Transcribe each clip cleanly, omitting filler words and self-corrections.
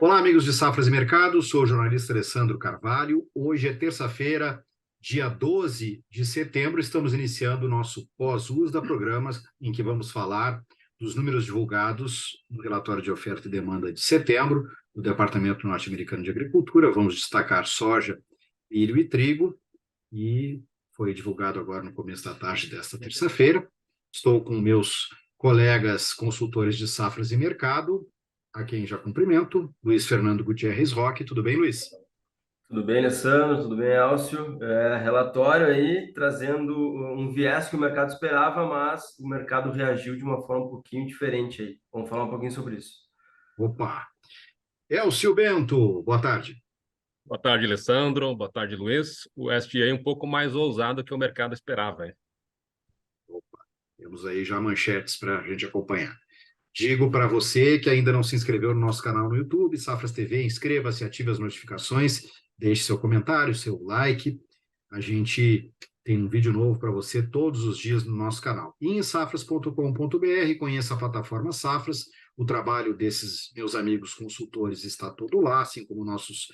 Olá, amigos de Safras e Mercado, sou o jornalista Alessandro Carvalho. Hoje é terça-feira, dia 12 de setembro, estamos iniciando o nosso pós-USDA programa, em que vamos falar dos números divulgados no relatório de oferta e demanda de setembro do Departamento Norte-Americano de Agricultura. Vamos destacar soja, milho e trigo, e foi divulgado agora no começo da tarde desta terça-feira. Estou com meus colegas consultores de Safras e Mercado, a quem já cumprimento, Luiz Fernando Gutierrez Roque. Tudo bem, Luiz? Tudo bem, Alessandro? Tudo bem, Álcio? Relatório aí trazendo um viés que o mercado esperava, mas o mercado reagiu de uma forma um pouquinho diferente aí. Vamos falar um pouquinho sobre isso. Opa! Elcio Bento, boa tarde. Boa tarde, Alessandro. Boa tarde, Luiz. O SGA é um pouco mais ousado que o mercado esperava, hein? Opa, temos aí já manchetes para a gente acompanhar. Digo para você que ainda não se inscreveu no nosso canal no YouTube, Safras TV, inscreva-se, ative as notificações, deixe seu comentário, seu like. A gente tem um vídeo novo para você todos os dias no nosso canal. E em safras.com.br, conheça a plataforma Safras. O trabalho desses meus amigos consultores está todo lá, assim como nossos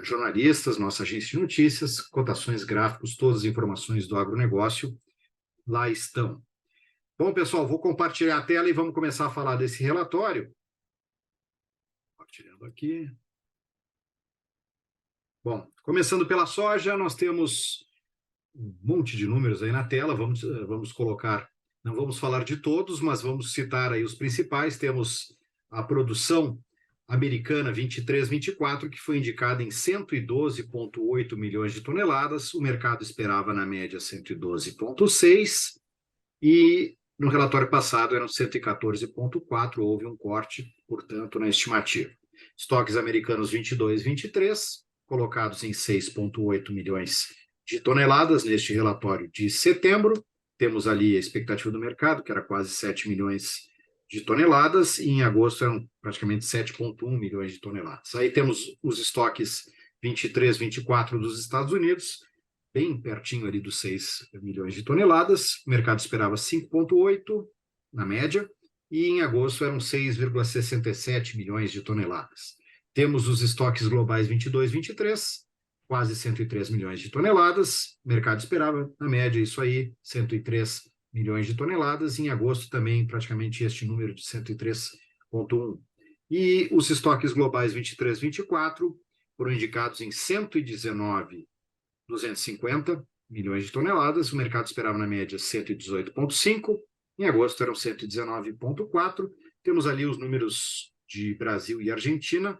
jornalistas, nossa agência de notícias, cotações, gráficos, todas as informações do agronegócio lá estão. Bom, pessoal, vou compartilhar a tela e vamos começar a falar desse relatório. Compartilhando aqui. Bom, começando pela soja, nós temos um monte de números aí na tela. Vamos colocar, não vamos falar de todos, mas vamos citar aí os principais. Temos a produção americana 23-24, que foi indicada em 112,8 milhões de toneladas. O mercado esperava, na média, 112,6, e no relatório passado eram 114,4, houve um corte, portanto, na estimativa. Estoques americanos 22-23, colocados em 6,8 milhões de toneladas neste relatório de setembro. Temos ali a expectativa do mercado, que era quase 7 milhões de toneladas, e em agosto eram praticamente 7,1 milhões de toneladas. Aí temos os estoques 23-24 dos Estados Unidos, bem pertinho ali dos 6 milhões de toneladas. O mercado esperava 5,8 na média, e em agosto eram 6,67 milhões de toneladas. Temos os estoques globais 22-23, quase 103 milhões de toneladas. O mercado esperava, na média, isso aí, 103 milhões de toneladas. Em agosto também, praticamente este número de 103,1. E os estoques globais 23-24 foram indicados em 119,250 milhões de toneladas. O mercado esperava, na média, 118,5. Em agosto eram 119,4. Temos ali os números de Brasil e Argentina,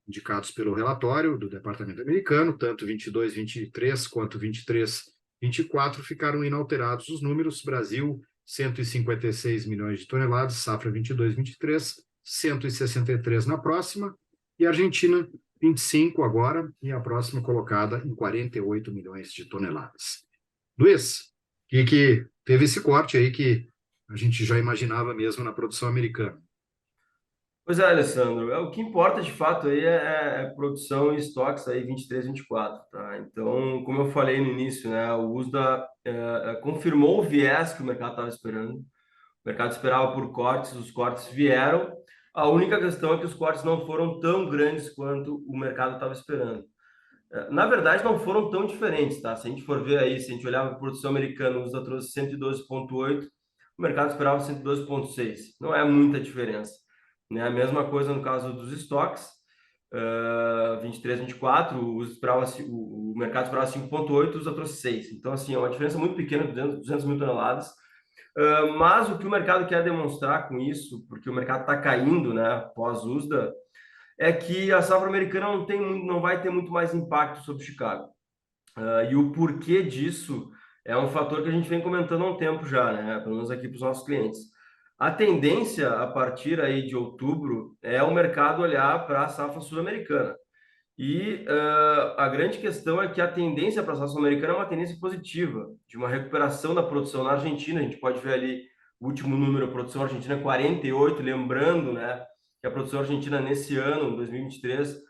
indicados pelo relatório do Departamento Americano, tanto 22-23 quanto 23-24 ficaram inalterados os números. Brasil, 156 milhões de toneladas, safra 22-23, 163 na próxima, e Argentina, 25 agora, e a próxima colocada em 48 milhões de toneladas. Luiz, que teve esse corte aí que a gente já imaginava mesmo na produção americana. Pois é, Alessandro, o que importa de fato aí é produção e estoques aí 23-24, tá? Então, como eu falei no início, né, o USDA confirmou o viés que o mercado estava esperando. O mercado esperava por cortes, os cortes vieram. A única questão é que os cortes não foram tão grandes quanto o mercado estava esperando. Na verdade, não foram tão diferentes, tá? Se a gente for ver aí, se a gente olhar para a produção americana, o USDA trouxe 112,8, o mercado esperava 112,6. Não é muita diferença, né? A mesma coisa no caso dos estoques, 23-24, o mercado esperava 5,8, o USDA trouxe 6. Então, assim, é uma diferença muito pequena, 200 mil toneladas. Mas o que o mercado quer demonstrar com isso, porque o mercado está caindo, né, pós-USDA, é que a safra americana não vai ter muito mais impacto sobre Chicago. E o porquê disso é um fator que a gente vem comentando há um tempo já, né? Pelo menos aqui para os nossos clientes. A tendência a partir aí de outubro é o mercado olhar para a safra sul-americana. E a grande questão é que a tendência para a safra sul-americana é uma tendência positiva, de uma recuperação da produção na Argentina. A gente pode ver ali o último número, a produção argentina 48, lembrando, né, que a produção argentina nesse ano, 2023,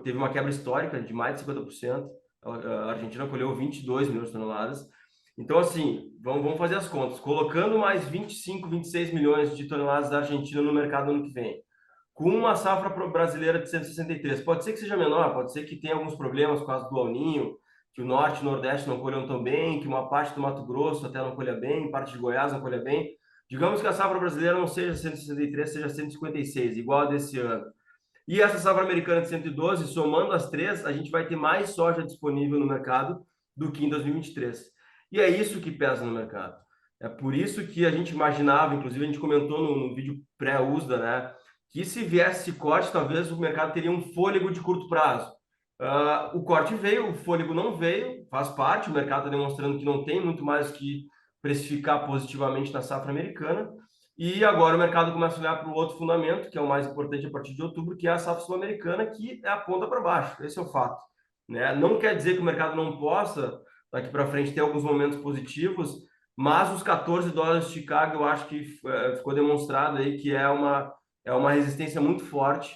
teve uma quebra histórica de mais de 50%. A Argentina colheu 22 milhões de toneladas. Então, assim, vamos fazer as contas. Colocando mais 25, 26 milhões de toneladas da Argentina no mercado ano que vem, com uma safra brasileira de 163. Pode ser que seja menor, pode ser que tenha alguns problemas por causa do El Niño, que o norte e o nordeste não colham tão bem, que uma parte do Mato Grosso até não colha bem, parte de Goiás não colha bem. Digamos que a safra brasileira não seja 163, seja 156, igual a desse ano. E essa safra americana de 112, somando as três, a gente vai ter mais soja disponível no mercado do que em 2023. E é isso que pesa no mercado. É por isso que a gente imaginava, inclusive a gente comentou no vídeo pré-USDA, né, que se viesse esse corte, talvez o mercado teria um fôlego de curto prazo. O corte veio, o fôlego não veio, faz parte, o mercado está demonstrando que não tem muito mais que precificar positivamente na safra americana. E agora o mercado começa a olhar para o outro fundamento, que é o mais importante a partir de outubro, que é a safra sul-americana, que é a ponta para baixo. Esse é o fato. Né? Não quer dizer que o mercado não possa, daqui para frente, ter alguns momentos positivos, mas os 14 dólares de Chicago, eu acho que ficou demonstrado aí que é uma resistência muito forte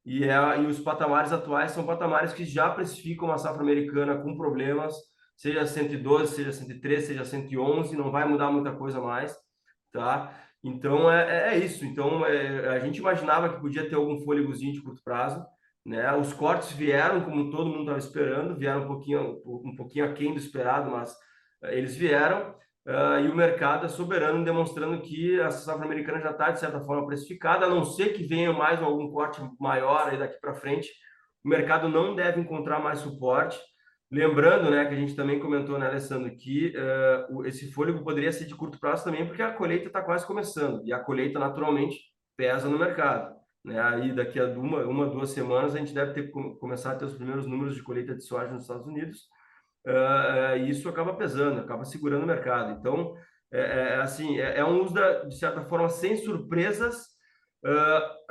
e os patamares atuais são patamares que já precificam a safra americana com problemas, seja 112, seja 113, seja 111, não vai mudar muita coisa mais, tá? Então, é isso. Então, a gente imaginava que podia ter algum fôlegozinho de curto prazo, né? Os cortes vieram, como todo mundo estava esperando, vieram um pouquinho aquém do esperado, mas eles vieram. E o mercado é soberano, demonstrando que a safra americana já está, de certa forma, precificada, a não ser que venha mais algum corte maior aí daqui para frente. O mercado não deve encontrar mais suporte. Lembrando, né, que a gente também comentou, né, Alessandro, que esse fôlego poderia ser de curto prazo também, porque a colheita está quase começando, e a colheita, naturalmente, pesa no mercado. Né? Aí, daqui a uma 2 semanas, a gente deve começar a ter os primeiros números de colheita de soja nos Estados Unidos, e isso acaba pesando, acaba segurando o mercado. Então, assim, um uso, de certa forma, sem surpresas,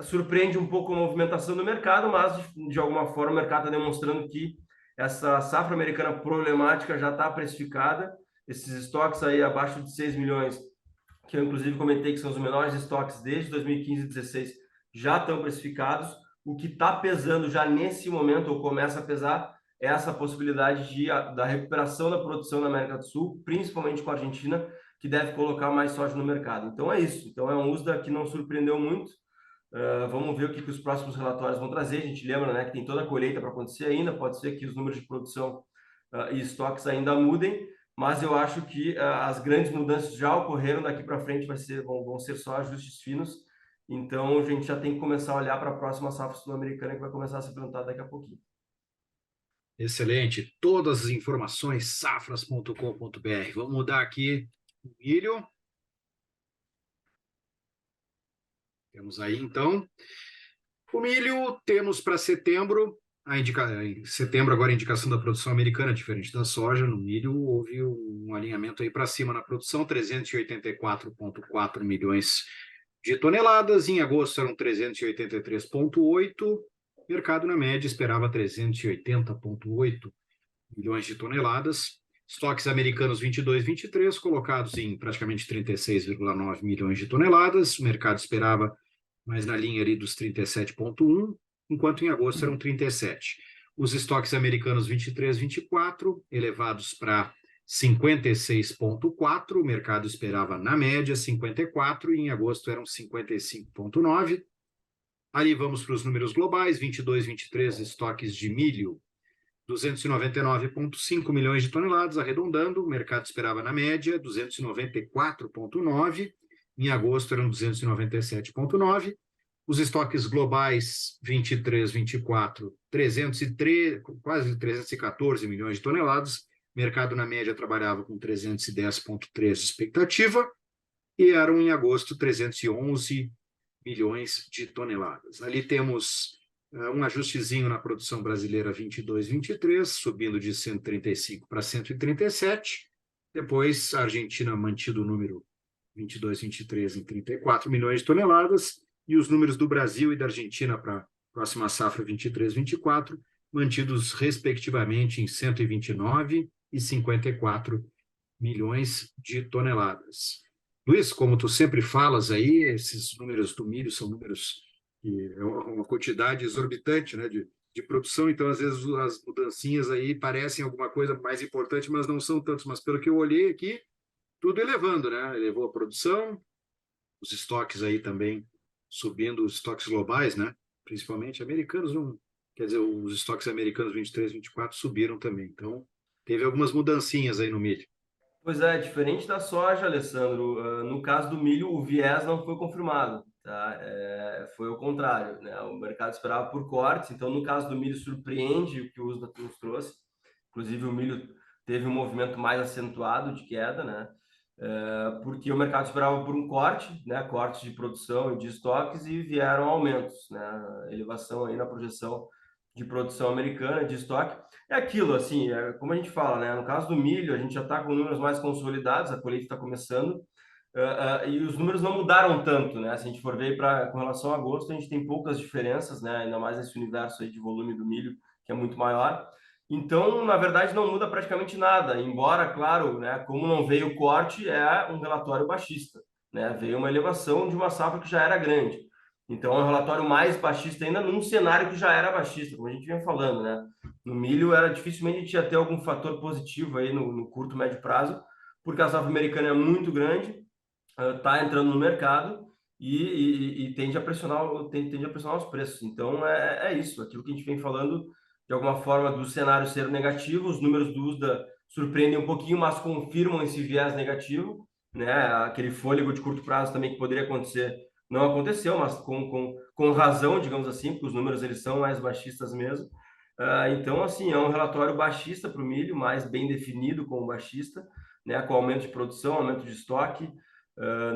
surpreende um pouco a movimentação do mercado, mas, de alguma forma, o mercado está demonstrando que essa safra americana problemática já está precificada. Esses estoques aí abaixo de 6 milhões, que eu inclusive comentei que são os menores estoques desde 2015 e 2016, já estão precificados. O que está pesando já nesse momento, ou começa a pesar, é essa possibilidade da recuperação da produção na América do Sul, principalmente com a Argentina, que deve colocar mais soja no mercado. Então é isso. Então é um USDA que não surpreendeu muito. Vamos ver o que os próximos relatórios vão trazer. A gente lembra, né, que tem toda a colheita para acontecer ainda. Pode ser que os números de produção e estoques ainda mudem, mas eu acho que as grandes mudanças já ocorreram. Daqui para frente vão ser só ajustes finos. Então a gente já tem que começar a olhar para a próxima safra sul-americana, que vai começar a ser plantada daqui a pouquinho. Excelente. Todas as informações, safras.com.br. Vamos mudar aqui o milho. Temos aí, então. O milho, temos para setembro, em setembro agora a indicação da produção americana, diferente da soja. No milho houve um alinhamento aí para cima na produção, 384,4 milhões de toneladas. Em agosto eram 383,8. Mercado, na média, esperava 380,8 milhões de toneladas. Estoques americanos 22, 23, colocados em praticamente 36,9 milhões de toneladas. O mercado esperava mais na linha ali dos 37,1, enquanto em agosto eram 37. Os estoques americanos 23, 24, elevados para 56,4, o mercado esperava na média 54, e em agosto eram 55,9. Ali vamos para os números globais, 22, 23, estoques de milho, 299,5 milhões de toneladas, arredondando, o mercado esperava na média 294,9, em agosto eram 297,9. Os estoques globais 23, 24, 303, quase 314 milhões de toneladas. O mercado, na média, trabalhava com 310,3 de expectativa, e eram, em agosto, 311 milhões de toneladas. Ali temos um ajustezinho na produção brasileira 22, 23, subindo de 135 para 137. Depois, a Argentina mantido o número 22, 23 em 34 milhões de toneladas, e os números do Brasil e da Argentina para a próxima safra 23, 24, mantidos respectivamente em 129 e 54 milhões de toneladas. Luiz, como tu sempre falas aí, esses números do milho são números que é uma quantidade exorbitante, né, de produção, então às vezes as mudancinhas aí parecem alguma coisa mais importante, mas não são tantos. Mas pelo que eu olhei aqui, tudo elevando, né? Elevou a produção, os estoques aí também subindo os estoques globais, né? Principalmente americanos, não, quer dizer, os estoques americanos 23, 24 subiram também. Então, teve algumas mudancinhas aí no milho. Pois é, diferente da soja, Alessandro, no caso do milho, o viés não foi confirmado, tá? Foi o contrário, né? O mercado esperava por cortes, então no caso do milho surpreende o que o USDA nos trouxe. Inclusive o milho teve um movimento mais acentuado de queda, né? Porque o mercado esperava por um corte, né? Cortes de produção e de estoques e vieram aumentos, né? Elevação aí na projeção de produção americana, de estoque. É aquilo, assim, como a gente fala, né? No caso do milho, a gente já está com números mais consolidados, a colheita está começando, e os números não mudaram tanto, né? Se a gente for ver com relação a agosto, a gente tem poucas diferenças, né? Ainda mais nesse universo aí de volume do milho, que é muito maior. Então, na verdade, não muda praticamente nada, embora, claro, né? Como não veio o corte, é um relatório baixista, né? Veio uma elevação de uma safra que já era grande. Então, é um relatório mais baixista ainda num cenário que já era baixista, como a gente vinha falando, né? No milho, dificilmente a gente ia ter algum fator positivo aí no curto, médio prazo, porque a safra americana é muito grande, está entrando no mercado e tende a pressionar, tende a pressionar os preços. Então, é isso, aquilo que a gente vem falando, de alguma forma, do cenário ser negativo, os números do USDA surpreendem um pouquinho, mas confirmam esse viés negativo, né? Aquele fôlego de curto prazo também que poderia acontecer, não aconteceu, mas com razão, digamos assim, porque os números eles são mais baixistas mesmo. Então, assim, é um relatório baixista para o milho, mais bem definido como baixista, né, com aumento de produção, aumento de estoque,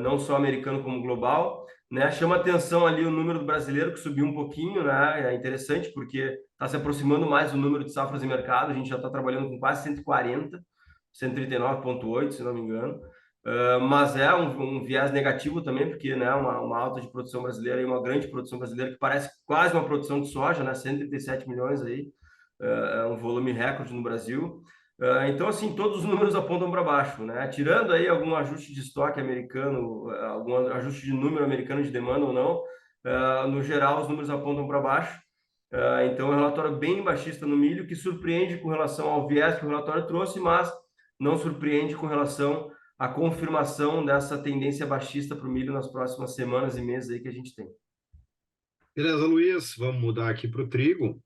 não só americano como global. Né? Chama atenção ali o número do brasileiro, que subiu um pouquinho, né? É interessante porque está se aproximando mais do número de safras em mercado, a gente já está trabalhando com quase 140, 139,8, se não me engano. Mas é um viés negativo também, porque né, uma alta de produção brasileira e uma grande produção brasileira, que parece quase uma produção de soja, né, 137 milhões aí, é um volume recorde no Brasil. Então, assim, todos os números apontam para baixo, né? Tirando aí algum ajuste de estoque americano, algum ajuste de número americano de demanda ou não, no geral os números apontam para baixo. Então, é um relatório bem baixista no milho, que surpreende com relação ao viés que o relatório trouxe, mas não surpreende com relação à confirmação dessa tendência baixista para o milho nas próximas semanas e meses aí que a gente tem. Beleza, Luiz, vamos mudar aqui para o trigo.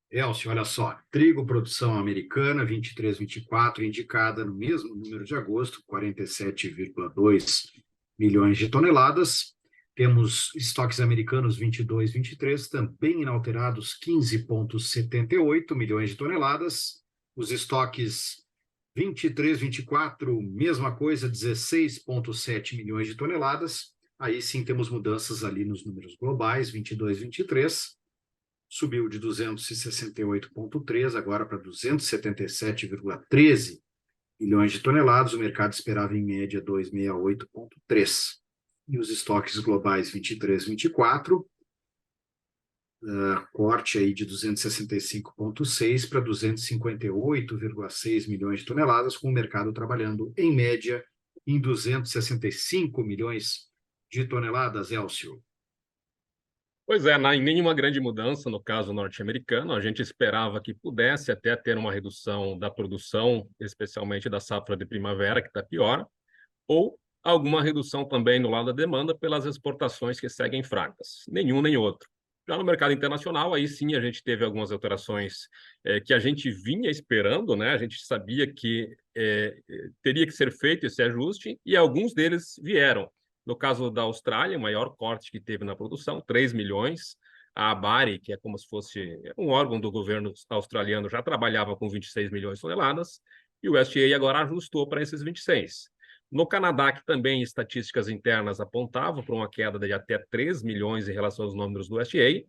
Elcio, olha só, trigo produção americana 23, 24, indicada no mesmo número de agosto, 47,2 milhões de toneladas. Temos estoques americanos 22, 23, também inalterados, 15,78 milhões de toneladas. Os estoques 23, 24, mesma coisa, 16,7 milhões de toneladas. Aí sim temos mudanças ali nos números globais, 22, 23. Subiu de 268,3 agora para 277,13 milhões de toneladas. O mercado esperava em média 268,3. E os estoques globais 23, 24, corte aí de 265,6 para 258,6 milhões de toneladas, com o mercado trabalhando em média em 265 milhões de toneladas, Elcio. Pois é, em nenhuma grande mudança no caso norte-americano. A gente esperava que pudesse até ter uma redução da produção, especialmente da safra de primavera, que está pior, ou alguma redução também no lado da demanda pelas exportações que seguem fracas. Nenhum nem outro. Já no mercado internacional, aí sim a gente teve algumas alterações que a gente vinha esperando, né? A gente sabia que teria que ser feito esse ajuste e alguns deles vieram. No caso da Austrália, o maior corte que teve na produção, 3 milhões. A ABARE, que é como se fosse um órgão do governo australiano, já trabalhava com 26 milhões de toneladas, e o USDA agora ajustou para esses 26. No Canadá, que também estatísticas internas apontavam para uma queda de até 3 milhões em relação aos números do USDA,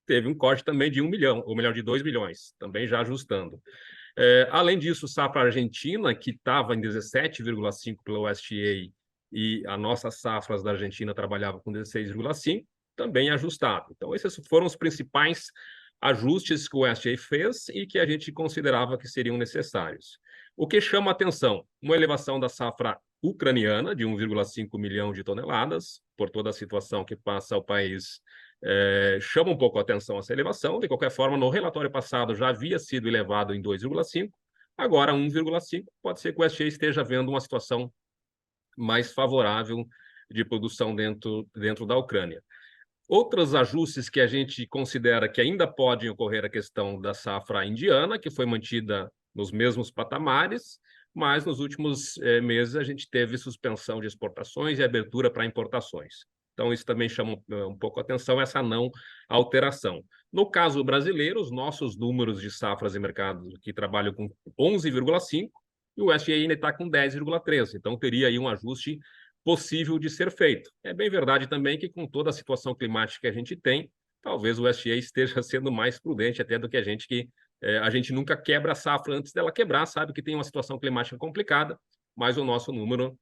teve um corte também de 1 milhão, ou melhor, de 2 milhões, também já ajustando. Além disso, safra argentina, que estava em 17,5 pela USDA, e a nossa safras da Argentina trabalhava com 16,5, também ajustado. Então, esses foram os principais ajustes que o USDA fez e que a gente considerava que seriam necessários. O que chama atenção? Uma elevação da safra ucraniana de 1,5 milhão de toneladas, por toda a situação que passa o país, chama um pouco a atenção essa elevação. De qualquer forma, no relatório passado já havia sido elevado em 2,5, agora 1,5. Pode ser que o USDA esteja vendo uma situação mais favorável de produção dentro da Ucrânia. Outros ajustes que a gente considera que ainda podem ocorrer a questão da safra indiana, que foi mantida nos mesmos patamares, mas nos últimos meses a gente teve suspensão de exportações e abertura para importações. Então, isso também chama um pouco a atenção, essa não alteração. No caso brasileiro, os nossos números de safras e mercados que trabalham com 11,5 e o USDA ainda está com 10,13. Então, teria aí um ajuste possível de ser feito. É bem verdade também que, com toda a situação climática que a gente tem, talvez o USDA esteja sendo mais prudente até do que a gente, que a gente nunca quebra a safra antes dela quebrar, sabe que tem uma situação climática complicada, mas o nosso número,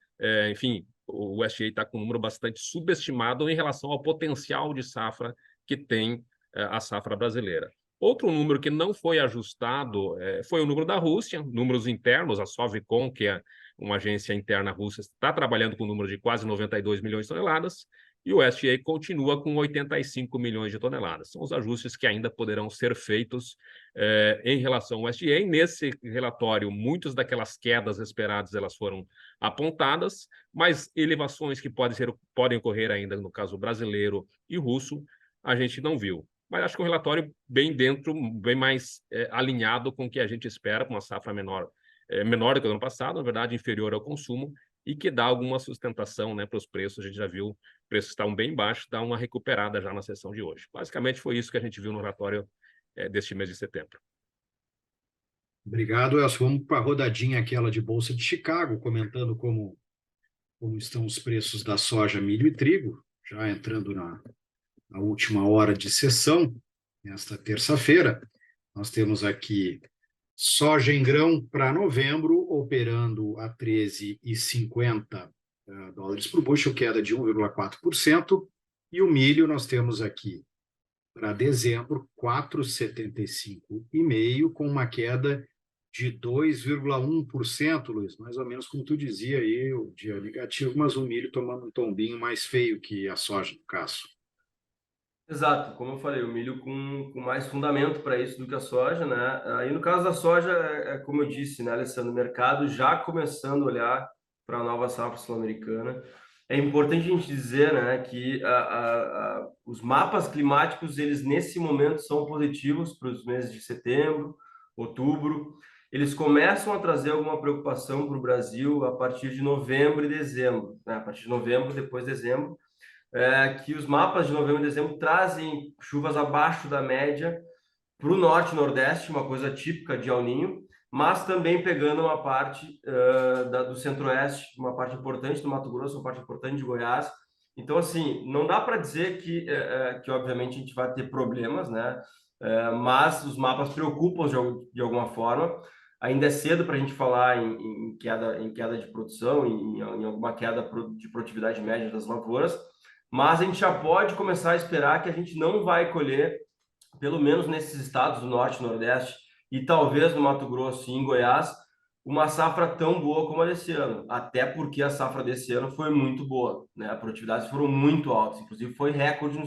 enfim, o USDA está com um número bastante subestimado em relação ao potencial de safra que tem a safra brasileira. Outro número que não foi ajustado foi o número da Rússia, números internos, a Sovcom, que é uma agência interna russa, está trabalhando com um número de quase 92 milhões de toneladas, e o USDA continua com 85 milhões de toneladas. São os ajustes que ainda poderão ser feitos em relação ao USDA. E nesse relatório, muitas daquelas quedas esperadas elas foram apontadas, mas elevações que podem ocorrer ainda no caso brasileiro e russo, a gente não viu. Mas acho que um relatório bem mais alinhado com o que a gente espera, com uma safra menor do que o ano passado, na verdade, inferior ao consumo, e que dá alguma sustentação, né, para os preços. A gente já viu, preços estão bem baixos, dá uma recuperada já na sessão de hoje. Basicamente, foi isso que a gente viu no relatório deste mês de setembro. Obrigado, Elcio. Vamos para a rodadinha aquela de Bolsa de Chicago, comentando como estão os preços da soja, milho e trigo, já entrando na última hora de sessão, nesta terça-feira. Nós temos aqui soja em grão para novembro, operando a 13,50 dólares por bushel, queda de 1,4%. E o milho nós temos aqui para dezembro, 4,75,5, com uma queda de 2,1%, Luiz. Mais ou menos como tu dizia aí, o dia negativo, mas o milho tomando um tombinho mais feio que a soja, no caso. Exato, como eu falei, o milho com mais fundamento para isso do que a soja, né? Aí no caso da soja, como eu disse, né, Alessandro, o mercado já começando a olhar para a nova safra sul-americana. É importante a gente dizer, né, que os mapas climáticos, eles nesse momento são positivos para os meses de setembro, outubro. Eles começam a trazer alguma preocupação para o Brasil a partir de novembro e dezembro, né? A partir de novembro, depois de dezembro. Que os mapas de novembro e dezembro trazem chuvas abaixo da média para o norte e nordeste, uma coisa típica de El Niño, mas também pegando uma parte do centro-oeste, uma parte importante do Mato Grosso, uma parte importante de Goiás. Então, assim, não dá para dizer que obviamente a gente vai ter problemas, né? Mas os mapas preocupam de alguma forma. Ainda é cedo para a gente falar em queda de produção, em alguma queda de produtividade média das lavouras, mas a gente já pode começar a esperar que a gente não vai colher, pelo menos nesses estados do Norte e Nordeste, e talvez no Mato Grosso e em Goiás, uma safra tão boa como a desse ano. Até porque a safra desse ano foi muito boa, né? As produtividades foram muito altas, inclusive foi recorde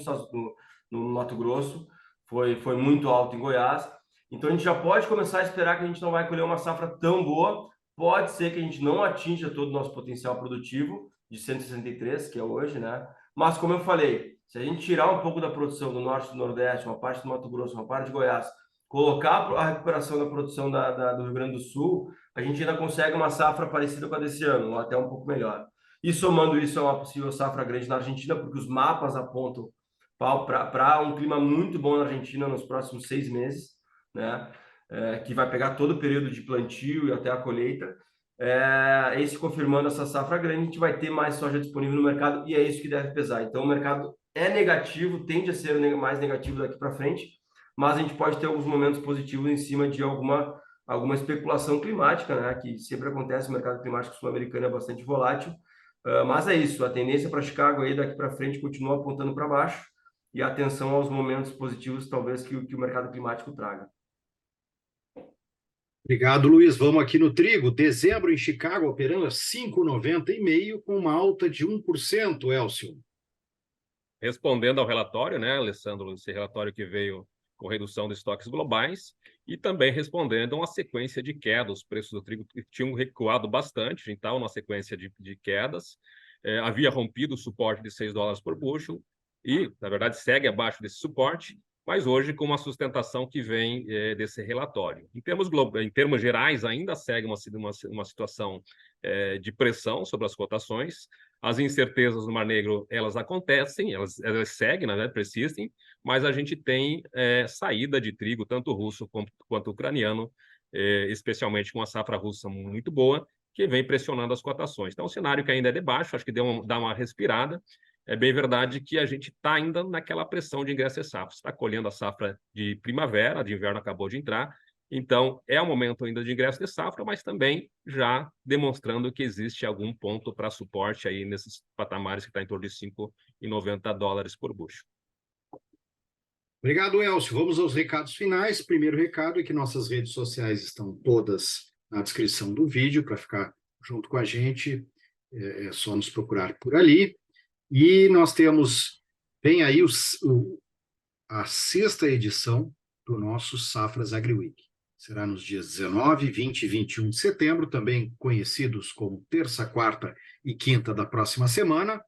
no Mato Grosso, foi muito alto em Goiás. Então a gente já pode começar a esperar que a gente não vai colher uma safra tão boa. Pode ser que a gente não atinja todo o nosso potencial produtivo de 163, que é hoje, né? Mas, como eu falei, se a gente tirar um pouco da produção do Norte e do Nordeste, uma parte do Mato Grosso, uma parte de Goiás, colocar a recuperação da produção do Rio Grande do Sul, a gente ainda consegue uma safra parecida com a desse ano, ou até um pouco melhor. E somando isso a uma possível safra grande na Argentina, porque os mapas apontam para um clima muito bom na Argentina nos próximos 6 meses, né? Que vai pegar todo o período de plantio e até a colheita. Esse confirmando essa safra grande, a gente vai ter mais soja disponível no mercado e é isso que deve pesar. Então, o mercado é negativo, tende a ser mais negativo daqui para frente, mas a gente pode ter alguns momentos positivos em cima de alguma especulação climática, né? Que sempre acontece, o mercado climático sul-americano é bastante volátil, mas é isso, a tendência para Chicago aí daqui para frente continua apontando para baixo e atenção aos momentos positivos, talvez, que o mercado climático traga. Obrigado, Luiz. Vamos aqui no trigo. Dezembro em Chicago operando a 5,90,5 com uma alta de 1%, Elcio. Respondendo ao relatório, né, Alessandro, esse relatório que veio com redução de estoques globais, e também respondendo a uma sequência de quedas. Os preços do trigo tinham recuado bastante, a gente estava numa sequência de quedas, havia rompido o suporte de $6 por bushel e, na verdade, segue abaixo desse suporte, mas hoje com uma sustentação que vem desse relatório. Em termos gerais, ainda segue uma situação de pressão sobre as cotações. As incertezas no Mar Negro, elas acontecem, elas seguem, na verdade, persistem, mas a gente tem saída de trigo, tanto russo quanto ucraniano, especialmente com a safra russa muito boa, que vem pressionando as cotações. Então, o cenário que ainda é de baixo, acho que dá uma respirada. É bem verdade que a gente está ainda naquela pressão de ingresso de safra. Está colhendo a safra de primavera, de inverno acabou de entrar, então é o momento ainda de ingresso de safra, mas também já demonstrando que existe algum ponto para suporte aí nesses patamares que está em torno de $5,90 por bushel. Obrigado, Elcio. Vamos aos recados finais. Primeiro recado é que nossas redes sociais estão todas na descrição do vídeo, para ficar junto com a gente, é só nos procurar por ali. E nós vem aí a 6ª edição do nosso Safras AgriWeek. Será nos dias 19, 20 e 21 de setembro, também conhecidos como terça, quarta e quinta da próxima semana.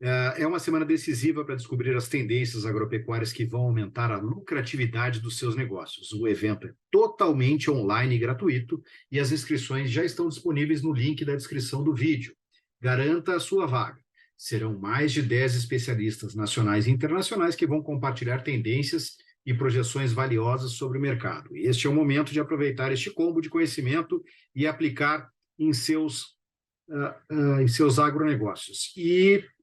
É uma semana decisiva para descobrir as tendências agropecuárias que vão aumentar a lucratividade dos seus negócios. O evento é totalmente online e gratuito e as inscrições já estão disponíveis no link da descrição do vídeo. Garanta a sua vaga. Serão mais de 10 especialistas nacionais e internacionais que vão compartilhar tendências e projeções valiosas sobre o mercado. Este é o momento de aproveitar este combo de conhecimento e aplicar em seus agronegócios.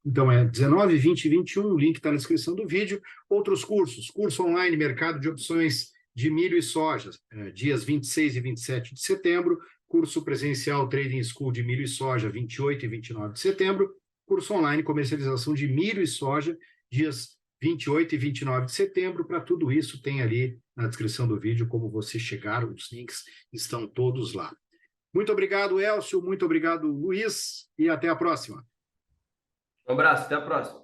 Então, é 19, 20 e 21, o link está na descrição do vídeo. Outros cursos, curso online, mercado de opções de milho e soja, dias 26 e 27 de setembro, curso presencial Trading School de milho e soja, 28 e 29 de setembro, curso online comercialização de milho e soja, dias 28 e 29 de setembro. Para tudo isso, tem ali na descrição do vídeo como você chegar, os links estão todos lá. Muito obrigado, Elcio, muito obrigado, Luiz, e até a próxima. Um abraço, até a próxima.